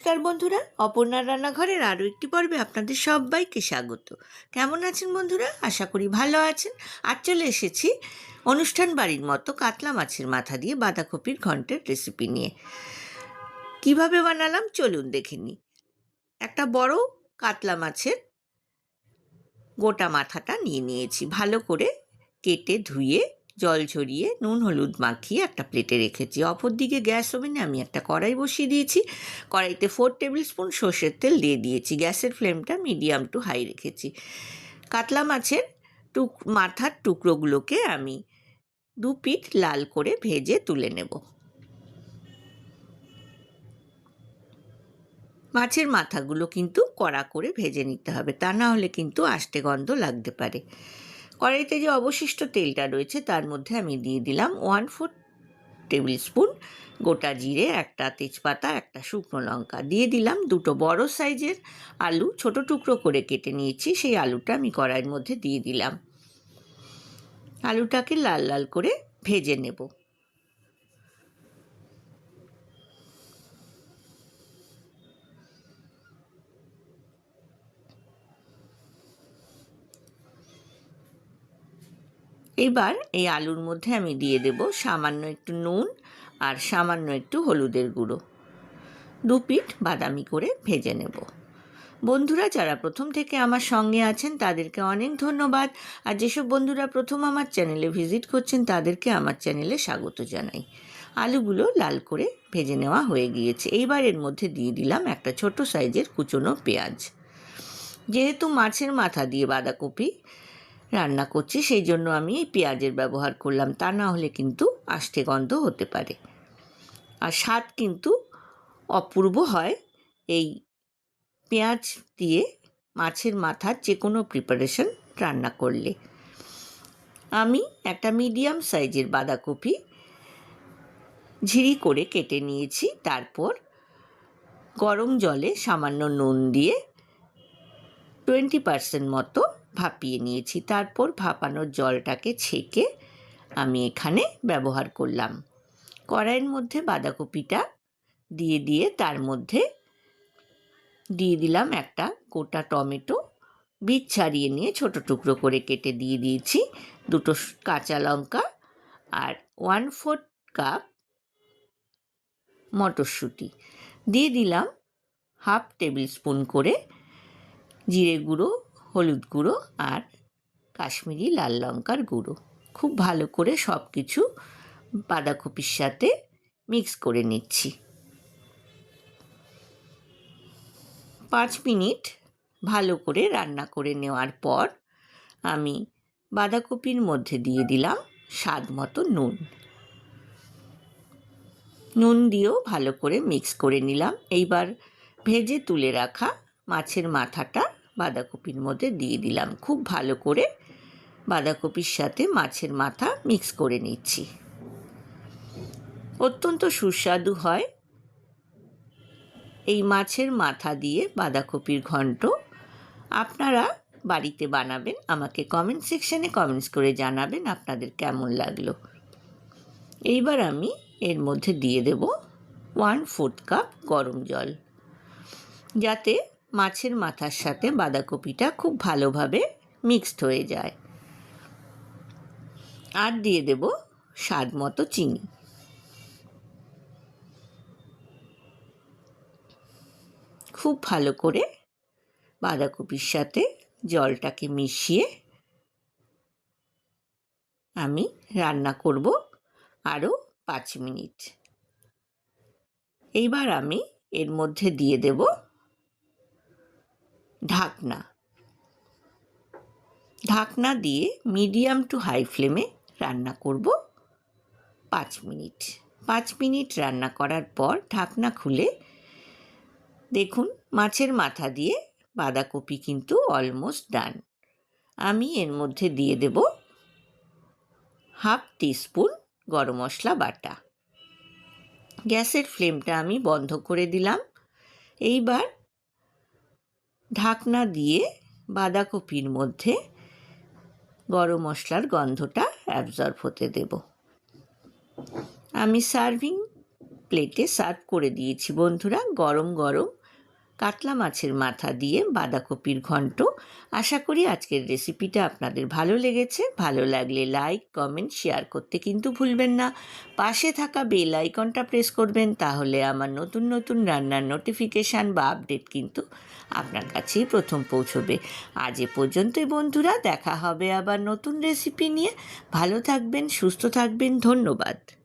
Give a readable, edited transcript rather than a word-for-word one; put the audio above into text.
নমস্কার বন্ধুরা, অপর্ণার রান্নাঘরের আরও একটি পর্বে আপনাদের সবাইকে স্বাগত। কেমন আছেন বন্ধুরা? আশা করি ভালো আছেন। আর চলে এসেছি অনুষ্ঠান বাড়ির মতো কাতলা মাছের মাথা দিয়ে বাঁধাকপির ঘন্টের রেসিপি নিয়ে। কিভাবে বানালাম চলুন দেখে নিই। একটা বড় কাতলা মাছের গোটা মাথাটা নিয়ে নিয়েছি, ভালো করে কেটে ধুয়ে জল ঝরিয়ে নুন হলুদ মাখিয়ে একটা প্লেটে রেখেছি। অপরদিকে গ্যাস ওভেনে আমি একটা কড়াই বসিয়ে দিয়েছি। কড়াইতে 4 টেবিল স্পুন সর্ষের তেল দিয়ে দিয়েছি। গ্যাসের ফ্লেমটা মিডিয়াম টু হাই রেখেছি। কাতলা মাছের মাথার টুকরোগুলোকে আমি 2 পিঠ লাল করে ভেজে তুলে নেব। মাছের মাথাগুলো কিন্তু কড়া করে ভেজে নিতে হবে, তা না হলে কিন্তু আষ্টে গন্ধ লাগতে পারে। কড়াইতে যে অবশিষ্ট তেলটা রয়েছে তার মধ্যে আমি দিয়ে দিলাম 1/4 টেবিল স্পুন গোটা জিরে, একটা তেজপাতা, একটা শুকনো লঙ্কা। দিয়ে দিলাম 2টো বড় সাইজের আলু, ছোট টুকরো করে কেটে নিয়েছি। সেই আলুটা আমি কড়াইয়ের মধ্যে দিয়ে দিলাম। আলুটাকে লাল লাল করে ভেজে নেব। এবার এই আলুর মধ্যে আমি দিয়ে দেব সামান্য একটু নুন আর সামান্য একটু হলুদের গুঁড়ো। 2 পিঠ বাদামি করে ভেজে নেব। বন্ধুরা যারা প্রথম থেকে আমার সঙ্গে আছেন তাদেরকে অনেক ধন্যবাদ। আর যেসব বন্ধুরা প্রথম আমার চ্যানেলে ভিজিট করছেন তাদেরকে আমার চ্যানেলে স্বাগত জানাই। আলুগুলো লাল করে ভেজে নেওয়া হয়ে গিয়েছে। এইবার এর মধ্যে দিয়ে দিলাম একটা ছোট সাইজের কুচনো পেঁয়াজ। যেহেতু মাছের মাথা দিয়ে বাঁধাকপি রান্না করছি সেই জন্য আমি এই পেঁয়াজের ব্যবহার করলাম, তা না হলে কিন্তু আষ্টে গন্ধ হতে পারে। আর স্বাদ কিন্তু অপূর্ব হয় এই পেঁয়াজ দিয়ে মাছের মাথার যে কোনো প্রিপারেশন রান্না করলে। আমি একটা মিডিয়াম সাইজের বাঁধাকপি ঝিরি করে কেটে নিয়েছি। তারপর গরম জলে সামান্য নুন দিয়ে 20% মতো ভাপিয়ে নিয়েছি। তারপর ভাপানোর জলটাকে ছেঁকে আমি এখানে ব্যবহার করলাম। কড়াইয়ের মধ্যে বাঁধাকপিটা দিয়ে তার মধ্যে দিয়ে দিলাম একটা গোটা টমেটো, বীজ ছাড়িয়ে নিয়ে ছোট টুকরো করে কেটে দিয়ে দিয়েছি। 2টো কাঁচা লঙ্কা আর 1/4 কাপ মটরশুঁটি। দিয়ে দিলাম 1/2 টেবিল স্পুন করে জিরে গুঁড়ো, হলুদ গুঁড়ো আর কাশ্মীরি লাল লঙ্কার গুঁড়ো। খুব ভালো করে সব কিছু বাঁধাকপির সাথে মিক্স করে নিচ্ছি। 5 মিনিট ভালো করে রান্না করে নেওয়ার পর আমি বাঁধাকপির মধ্যে দিয়ে দিলাম স্বাদ মতো নুন। নুন দিয়েও ভালো করে মিক্স করে নিলাম। এইবার ভেজে তুলে রাখা মাছের মাথাটা বাঁধাকপির মধ্যে দিয়ে দিলাম। খুব ভালো করে বাঁধাকপির সাথে মাছের মাথা মিক্স করে নিচ্ছি। অত্যন্ত সুস্বাদু হয় এই মাছের মাথা দিয়ে বাঁধাকপির ঘন্ট। আপনারা বাড়িতে বানাবেন, আমাকে কমেন্ট সেকশনে কমেন্টস করে জানাবেন আপনাদের কেমন লাগলো। এইবার আমি এর মধ্যে দিয়ে দেব 1/4 কাপ গরম জল, যাতে মাছের মাথার সাথে বাঁধাকপিটা খুব ভালোভাবে মিক্সড হয়ে যায়। আর দিয়ে দেব স্বাদ মতো চিনি। খুব ভালো করে বাঁধাকপির সাথে জলটাকে মিশিয়ে আমি রান্না করব আরও 5 মিনিট। এইবার আমি এর মধ্যে দিয়ে দেব ঢাকনা। ঢাকনা দিয়ে মিডিয়াম টু হাই ফ্লেমে রান্না করব 5 মিনিট। 5 মিনিট রান্না করার পর ঢাকনা খুলে দেখুন মাছের মাথা দিয়ে বাঁধাকপি কিন্তু অলমোস্ট ডান। আমি এর মধ্যে দিয়ে দেব 1/2 টিস্পুন গরম মশলা বাটা। গ্যাসের ফ্লেমটা আমি বন্ধ করে দিলাম। এইবার ঢাকনা দিয়ে বাঁধাকপির মধ্যে গরম মশলার গন্ধটা অ্যাবজর্ব হতে দেব। আমি সার্ভিং প্লেটে সার্ভ করে দিয়েছি বন্ধুরা। গরম গরম কাতলা মাছের মাথা দিয়ে বাঁধাকপির ঘন্ট। আশা করি আজকের রেসিপিটা আপনাদের ভালো লেগেছে। ভালো লাগলে লাইক, কমেন্ট, শেয়ার করতে কিন্তু ভুলবেন না। পাশে থাকা বেল আইকনটা প্রেস করবেন, তাহলে আমার নতুন নতুন রান্নার নোটিফিকেশান বা আপডেট কিন্তু আপনার কাছেই প্রথম পৌঁছবে। আজ এ পর্যন্তই বন্ধুরা, দেখা হবে আবার নতুন রেসিপি নিয়ে। ভালো থাকবেন, সুস্থ থাকবেন, ধন্যবাদ।